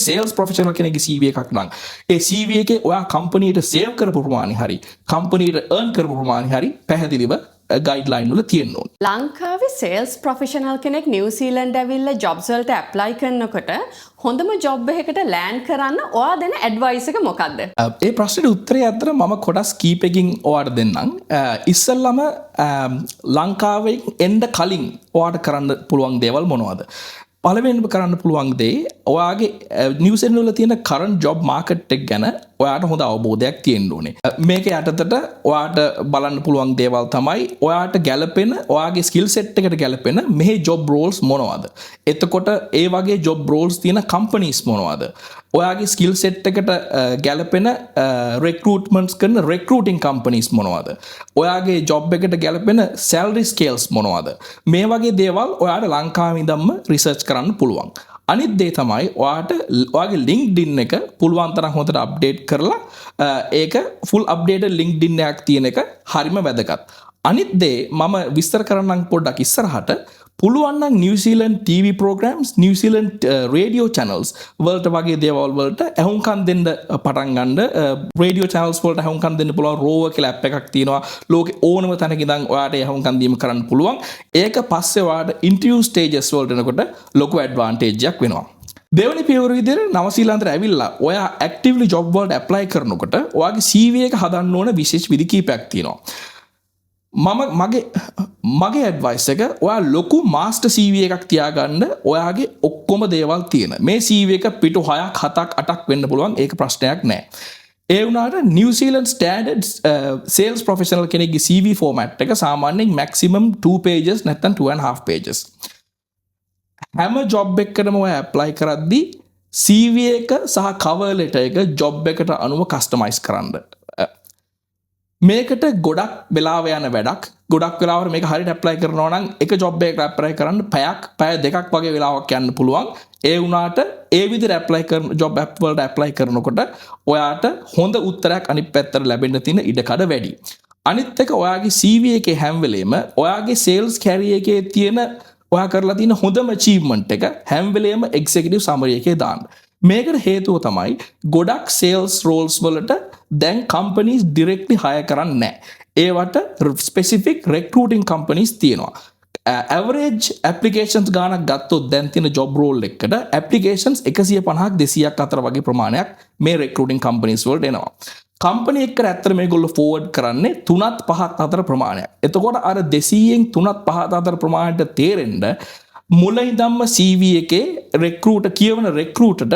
Sales professional කෙනෙක්ගේ CV එකක් නම් ඒ CV එකේ ඔයා කම්පැනියට සේව් කරපු ප්‍රමාණය හරි කම්පැනියට earn කරපු ප්‍රමාණය හරි පැහැදිලිව ගයිඩ්ලයින් වල තියෙන්න ඕනේ. ලංකාවේ සේල්ස් ප්‍රොෆෙෂනල් කෙනෙක් නිව්සීලන්ඩ් ඇවිල්ලා ජොබ්ස් වලට ඇප්ලයි කරනකොට හොඳම ජොබ් එකකට ලෑන්ඩ් කරන්න ඔයා දෙන ඇඩ්වයිස් එක මොකක්ද? ඒ ප්‍රශ්නෙට උත්තරය අතර මම කොටස් කීපකින් ඔයාට දෙන්නම්. ඉස්සෙල්ලම ලංකාවෙන් එන්න කලින් ඔයාට කරන්න පුළුවන් දේවල් මොනවද? පළවෙනිම කරන්න පුළුවන් දේ ඔයාගේ නිව්සීලන්ඩ් වල තියෙන කරන්ට් ජොබ් මාකට් එක ගැන ඔයාට හොඳ අවබෝධයක් තියෙන්න ඕනේ. මේක යටතට ඔයාට බලන්න පුළුවන් දේවල් තමයි ඔයාට ගැලපෙන ඔයාගේ ස්කිල් සෙට් එකට ගැලපෙන මේ ජොබ් රෝල්ස් මොනවද? එතකොට ඒ වගේ ජොබ් රෝල්ස් තියෙන කම්පනීස් මොනවද? ඔයාගේ ස්කිල් සෙට් එකට ගැලපෙන රික්‍රූට්මන්ට්ස් කරන රික්‍රූටින් කම්පනීස් මොනවද? ඔයාගේ ජොබ් එකට ගැලපෙන සැලරි ස්කේල්ස් මොනවද? මේ වගේ දේවල් ඔයාට ලංකාවේ ඉඳන්ම රිසර්ච් කරන්න පුළුවන්. අනිත් දේ තමයි ඔයාට ඔයාගේ LinkedIn එක පුළුවන් තරම් හොඳට අප්ඩේට් කරලා ඒක ෆුල් අප්ඩේටඩ් LinkedIn එකක් තියෙන එක හරිම වැදගත්. අනිත් දේ මම විස්තර කරන්නම් පොඩ්ඩක් ඉස්සරහට. පුළුවන් නම් New Zealand TV programs, New Zealand radio channels වලට වගේ දේවල් වලට ඇහුම්කන් දෙන්න පටන් ගන්න. රේඩියෝ channels වලට ඇහුම්කන් දෙන්න පුළුවන්. රෝවර් කියලා app එකක් තියෙනවා. ලෝකේ ඕනම තැනක ඉඳන් ඔයාට ඇහුම්කන් දීම කරන්න පුළුවන්. ඒක පස්සේ ඔයාට interview stages වලට එනකොට ලොකු advantage එකක් වෙනවා. දෙවනි පියවර විදිහට නවසීලන්තයට ඇවිල්ලා ඔයා actively job වලට apply කරනකොට ඔයාගේ CV එක හදන්න ඕන විශේෂ විදි කීපයක් තියෙනවා. මගේ ඇඩ්වයිස් එක ඔයා ලොකු මාස්ටර් CV එකක් තියාගන්න ඔයාගේ ඔක්කොම දේවල් තියෙන. මේ CV එක පිටු 6ක් 7ක් 8ක් වෙන්න පුළුවන්. ඒක ප්‍රශ්නයක් නෑ. ඒ වුණාට නිව්සීලන්ඩ් ස්ටෑන්ඩඩ් සේල්ස් ප්‍රොෆෙෂනල් කෙනෙක්ගේ CV ෆෝමැට් එක සාමාන්‍යයෙන් maximum 2 pages නැත්නම් 2.5 pages. හැම ජොබ් එකකටම ඔයා ඇප්ලයි කරද්දී CV එක සහ cover letter එක ජොබ් එකට අනුව කස්ටමයිස් කරන්න. මේකට ගොඩක් වෙලාව යන වැඩක්. ගොඩක් වෙලාවට මේක හරියට ඇප්ලයි කරනවා නම් එක ජොබ් එකකට ඇප්ලයි කරන්න පැය දෙකක් වගේ වෙලාවක් යන්න පුළුවන්. ඒ වුණාට ඒ විදිහට ඇප්ලයි කරන ජොබ් ඇප් වලට ඇප්ලයි කරනකොට ඔයාට හොඳ උත්තරයක් අනිත් පැත්තට ලැබෙන්න තියෙන ඉඩකඩ වැඩි. අනිත් එක ඔයාගේ CV එකේ හැම වෙලේම ඔයාගේ සේල්ස් කැරියර් එකේ තියෙන ඔයා කරලා තියෙන හොඳම achievement එක හැම වෙලේම executive summary එකේ දාන්න. මේකට හේතුව තමයි ගොඩක් sales roles වලට දැන් companies directly hire කරන්නේ නැහැ. ඒවට specific recruiting companies තියෙනවා. Average applications ගානක් ගත්තොත් දැන් තියෙන job role එකකට applications 150ක් 200ක් අතර වගේ ප්‍රමාණයක් මේ recruiting companies වලට එනවා. කම්පනි එක්ක ඇත්තට මේගොල්ලෝ ෆෝවර්ඩ් කරන්නේ 3ත් 5ත් අතර ප්‍රමාණයක්. එතකොට අර 200න් 3ත් 5ත් අතර ප්‍රමාණයට තේරෙන්න මුල ඉඳන්ම CV එකේ කියවන රෙක්රූටර්ට